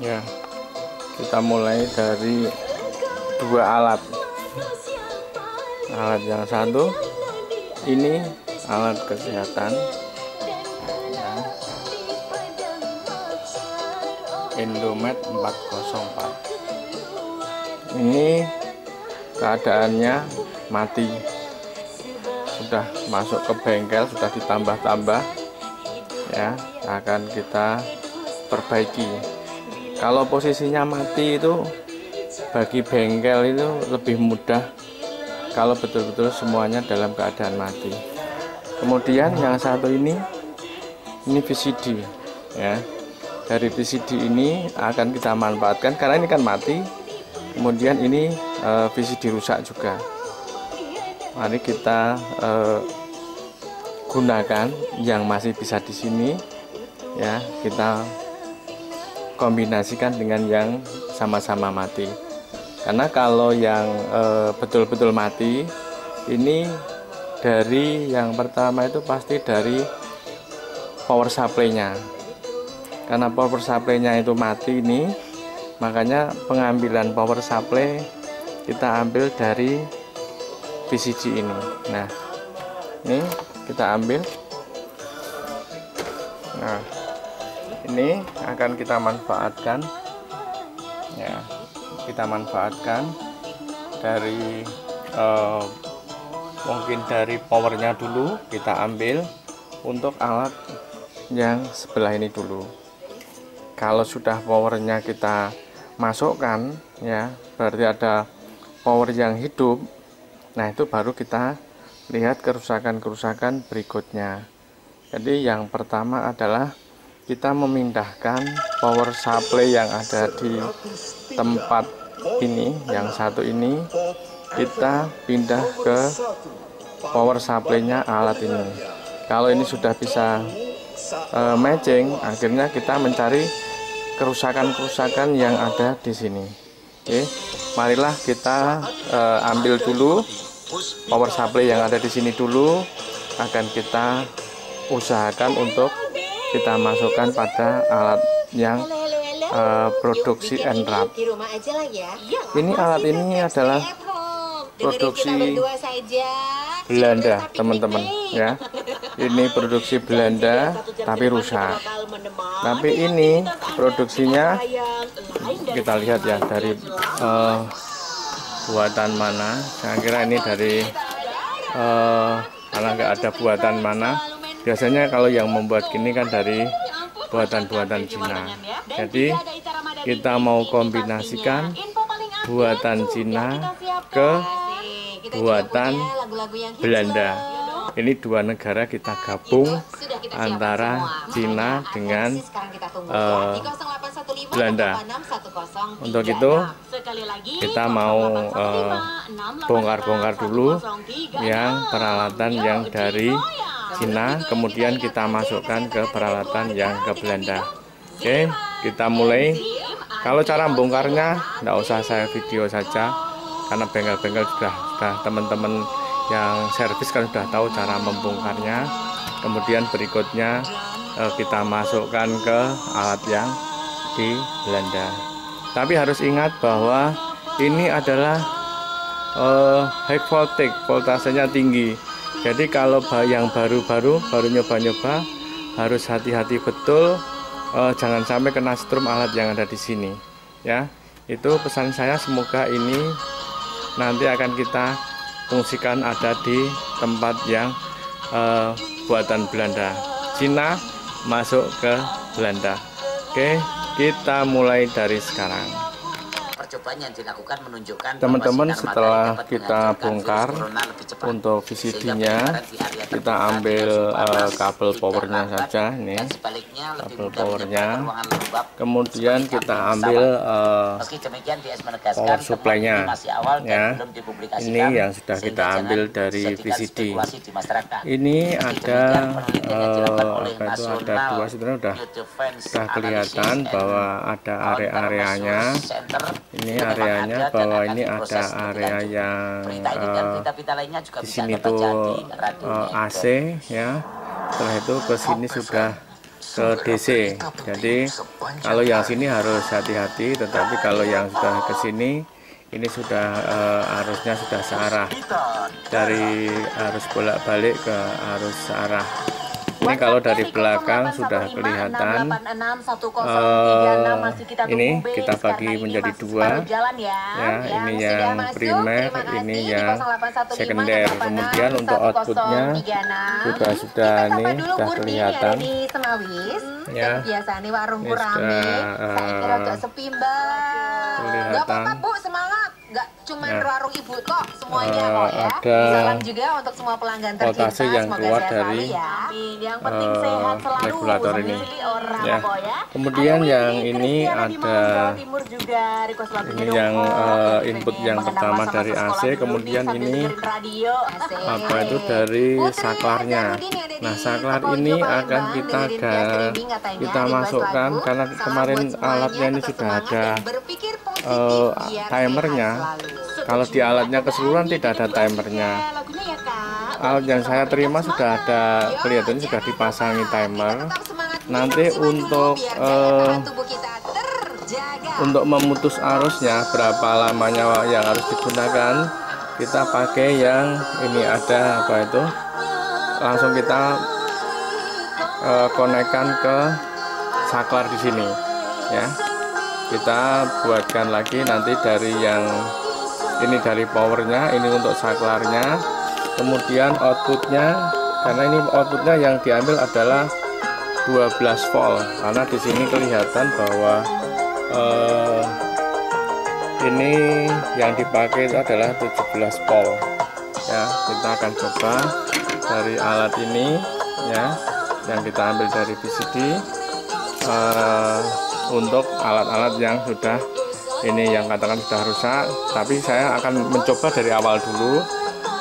Ya, kita mulai dari dua alat. Alat yang satu ini alat kesehatan ya, Indomed 404. Ini keadaannya mati, sudah masuk ke bengkel, sudah ditambah-tambah ya, akan kita perbaiki. Kalau posisinya mati itu bagi bengkel itu lebih mudah kalau betul-betul semuanya dalam keadaan mati. Kemudian yang satu ini VCD ya. Dari VCD ini akan kita manfaatkan karena ini kan mati. Kemudian ini VCD rusak juga. Mari kita gunakan yang masih bisa di sini ya, kita kombinasikan dengan yang sama-sama mati. Karena kalau yang betul-betul mati ini dari yang pertama itu pasti dari power supply-nya. Karena power supply-nya itu mati ini, makanya pengambilan power supply kita ambil dari VCD ini. Nah, ini kita ambil. Nah, ini akan kita manfaatkan ya. Kita manfaatkan dari mungkin dari powernya dulu kita ambil untuk alat yang sebelah ini dulu. Kalau sudah powernya kita masukkan ya, berarti ada power yang hidup. Nah, itu baru kita lihat kerusakan-kerusakan berikutnya. Jadi yang pertama adalah kita memindahkan power supply yang ada di tempat ini, yang satu ini kita pindah ke power supply-nya alat ini. Kalau ini sudah bisa matching, akhirnya kita mencari kerusakan-kerusakan yang ada di sini. Oke, marilah kita ambil dulu power supply yang ada di sini dulu, akan kita usahakan untuk kita masukkan pada alat yang produksi Enrap. Ini alat ini adalah produksi Belanda, teman-teman ya. Ini produksi Belanda tapi rusak. Tapi ini produksinya kita lihat ya, dari buatan mana. Saya kira ini dari karena nggak ada buatan mana. Biasanya kalau yang membuat gini kan dari buatan-buatan Cina. Jadi kita mau kombinasikan buatan Cina ke buatan Belanda. Ini dua negara kita gabung antara Cina dengan Belanda. Untuk itu kita mau bongkar-bongkar dulu yang peralatan yang dari Cina, kemudian kita masukkan ke peralatan yang ke Belanda. Oke, kita mulai. Kalau cara bongkarnya tidak usah saya video saja, karena bengkel-bengkel sudah teman-teman yang servis kan sudah tahu cara membongkarnya. Kemudian berikutnya kita masukkan ke alat yang di Belanda. Tapi harus ingat bahwa ini adalah high voltage, voltasenya tinggi. Jadi kalau yang baru nyoba-nyoba harus hati-hati betul, jangan sampai kena strum alat yang ada di sini ya. Itu pesan saya, semoga ini nanti akan kita fungsikan ada di tempat yang buatan Belanda. Cina masuk ke Belanda. Oke, kita mulai dari sekarang. Percobaan yang dilakukan menunjukkan teman-teman, setelah kita bongkar untuk VCD-nya, kita ambil kabel powernya saja, ini kabel powernya, kemudian kita ambil power supply-nya ya. Ini yang sudah kita ambil dari VCD. Ini ada ada dua, sebenarnya sudah kelihatan bahwa ada area-areanya. Ini areanya, bahwa ini ada area yang di sini tuh AC ya. Setelah itu ke sini sudah ke DC. Jadi kalau yang sini harus hati-hati, tetapi kalau yang sudah ke sini ini sudah arusnya sudah searah, dari arus bolak-balik ke arus searah. Ini kalau dari belakang sudah kelihatan. Ini kita bagi menjadi dua, ya. Ini yang primer, ini yang sekunder. Kemudian untuk outputnya juga sudah nih, sudah kelihatan. Ya, biasanya warungku ini rame. Saya kira agak sepi, Mbak. kelihatan. Gak apa-apa, Bu, semangat. Gak cuma warung Ibu kok, semuanya kok ya. Ada salam juga untuk semua pelanggan tercinta. voltase yang Semoga keluar sehat dari selalu ya. Yang penting sehat selalu. regulator ini. Orang, Ya. kok ya. Kemudian Ayo, yang Widi, ini Christiana di Malang, ada Jawa Timur juga, request lagunya ini dong, yang kok. input Pengen yang mengenang pertama masa-masa dari sekolah AC, dulu kemudian nih, sambil ini dengerin radio. Asik. apa itu dari Putri saklarnya. Azharudin yang ada Nah, di saklar Pojok ini Palembang, akan kita dengerin via streaming katanya, kita request masukkan lagu. karena Salam kemarin buat semuanya, alatnya ini tetap sudah semangat ada dan berpikir positif biar timernya. sehat selalu. Kalau di alatnya keseluruhan tidak ada timernya. Lagunya ya, Kak. Alat yang saya terima sudah ada, kelihatannya sudah dipasangi timer. Nanti untuk memutus arusnya berapa lamanya yang harus digunakan, kita pakai yang ini ada apa itu, langsung kita konekkan ke saklar di sini ya. Kita buatkan lagi nanti dari yang ini dari powernya, ini untuk saklarnya, kemudian outputnya, karena ini outputnya yang diambil adalah 12 volt, karena di sini kelihatan bahwa ini yang dipakai itu adalah 17 volt ya. Kita akan coba dari alat ini ya, yang kita ambil dari VCD, untuk alat-alat yang sudah ini yang katakan sudah rusak, tapi saya akan mencoba dari awal dulu,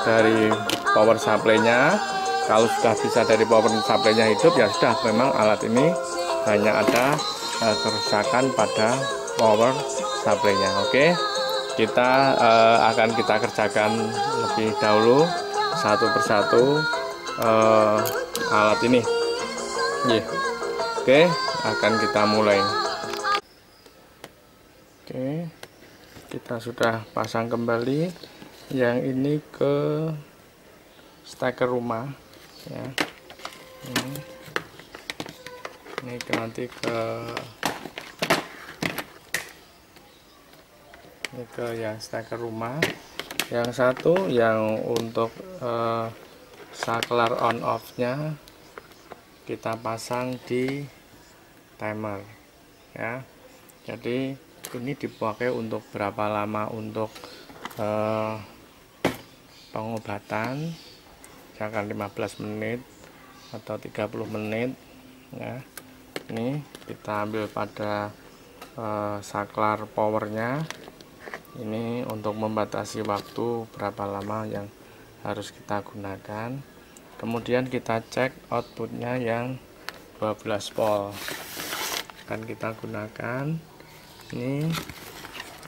dari power supply-nya. Kalau sudah bisa dari power supply-nya hidup, ya sudah, memang alat ini hanya ada kerusakan pada power supply-nya. Oke, kita akan kita kerjakan lebih dahulu satu persatu alat ini. Oke, akan kita mulai. Oke, kita sudah pasang kembali yang ini ke steker rumah ya. Ini nanti ke yang steker rumah. Yang satu yang untuk saklar on off nya kita pasang di timer ya. Jadi ini dipakai untuk berapa lama untuk pengobatan, misalkan 15 menit atau 30 menit ya. Ini kita ambil pada saklar powernya, ini untuk membatasi waktu berapa lama yang harus kita gunakan. Kemudian kita cek outputnya yang 12 volt, akan kita gunakan ini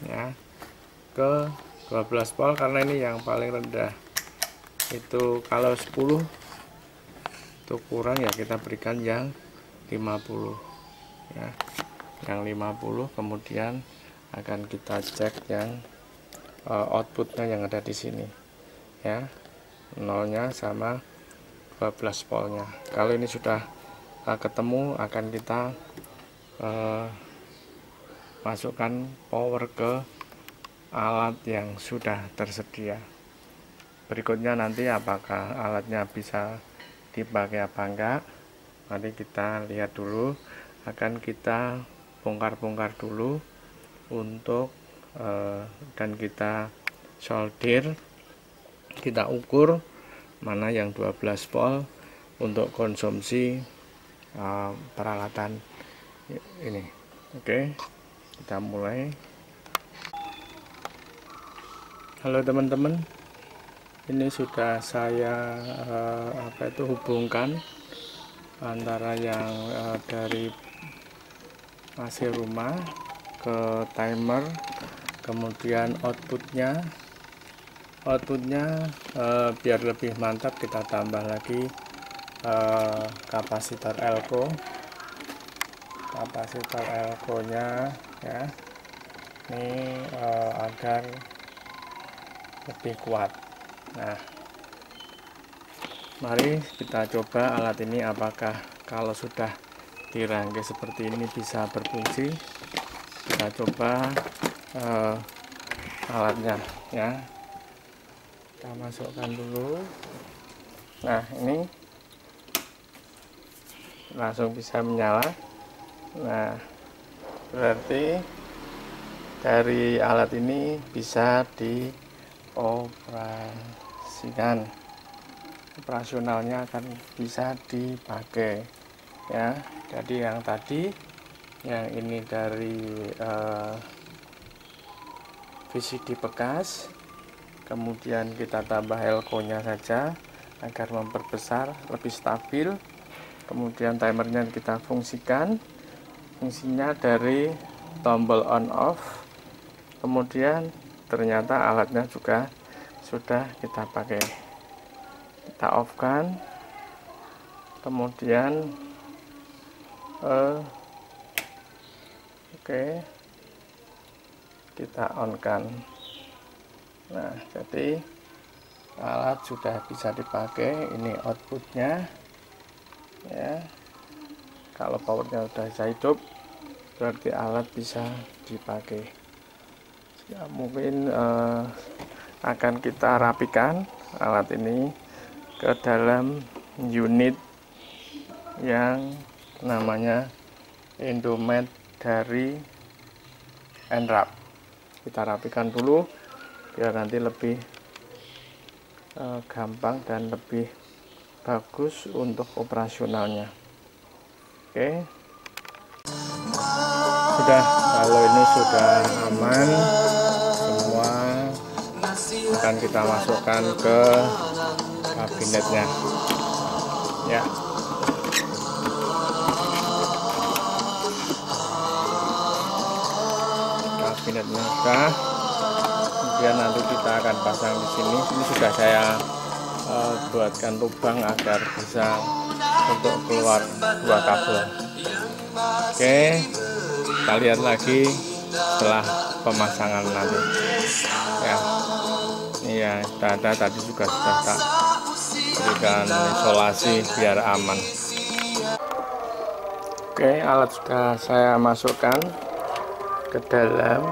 ya ke 12 volt, karena ini yang paling rendah. Itu kalau 10 itu kurang ya, kita berikan yang 50 ya, yang 50. Kemudian akan kita cek yang outputnya yang ada di sini ya, nolnya sama 12 voltnya. Kalau ini sudah ketemu, akan kita masukkan power ke alat yang sudah tersedia. Berikutnya nanti apakah alatnya bisa dipakai apa enggak, nanti kita lihat dulu. Akan kita bongkar-bongkar dulu untuk dan kita solder, kita ukur mana yang 12 volt untuk konsumsi peralatan ini. Oke, kita mulai. Halo teman-teman, ini sudah saya hubungkan antara yang dari AC rumah ke timer, kemudian outputnya biar lebih mantap kita tambah lagi kapasitor elko kapasitor elko nya ya, ini agar lebih kuat. Nah, mari kita coba alat ini apakah kalau sudah dirangkai seperti ini bisa berfungsi. Kita coba alatnya ya, kita masukkan dulu. Nah, ini langsung bisa menyala. Nah, berarti dari alat ini bisa dioperasikan, operasionalnya akan bisa dipakai ya. Jadi yang tadi, yang ini dari VCD bekas, kemudian kita tambah elko nya saja agar memperbesar, lebih stabil. Kemudian timernya kita fungsikan, fungsinya dari tombol on off. Kemudian ternyata alatnya juga sudah kita pakai. Kita off kan, kemudian oke, kita on kan. Nah, jadi alat sudah bisa dipakai. Ini outputnya ya. Kalau powernya sudah bisa hidup, berarti alat bisa dipakai ya. Mungkin akan kita rapikan alat ini ke dalam unit yang namanya Indomat dari NRAP. Kita rapikan dulu biar nanti lebih gampang dan lebih bagus untuk operasionalnya. Oke, sudah. Kalau ini sudah aman semua, akan kita masukkan ke kabinetnya ya. Kabinetnya sudah, kemudian nanti kita akan pasang di sini. Ini sudah saya buatkan lubang agar bisa untuk keluar dua kabel. Oke, kita lihat lagi setelah pemasangan nanti ya. Ini ya, sudah ada, tadi juga sudah tak berikan isolasi biar aman. Oke, alat sudah saya masukkan ke dalam,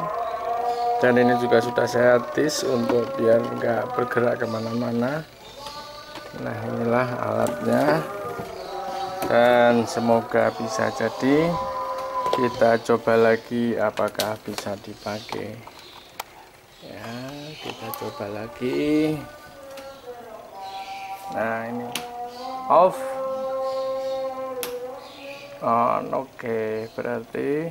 dan ini juga sudah saya tis untuk biar nggak bergerak kemana-mana. Nah, inilah alatnya, dan semoga bisa jadi. Kita coba lagi apakah bisa dipakai ya. Kita coba lagi. Nah, ini off, on. Oke, berarti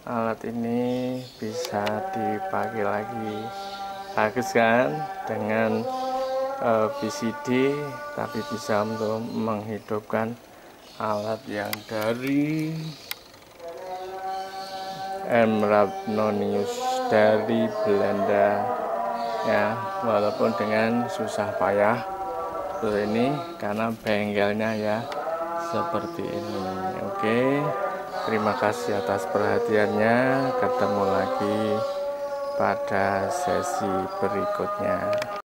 alat ini bisa dipakai lagi. Bagus kan, dengan VCD, tapi bisa untuk menghidupkan alat yang dari NRAP Nonius dari Belanda ya, walaupun dengan susah payah seperti ini karena bengkelnya ya seperti ini. Oke, terima kasih atas perhatiannya. Ketemu lagi pada sesi berikutnya.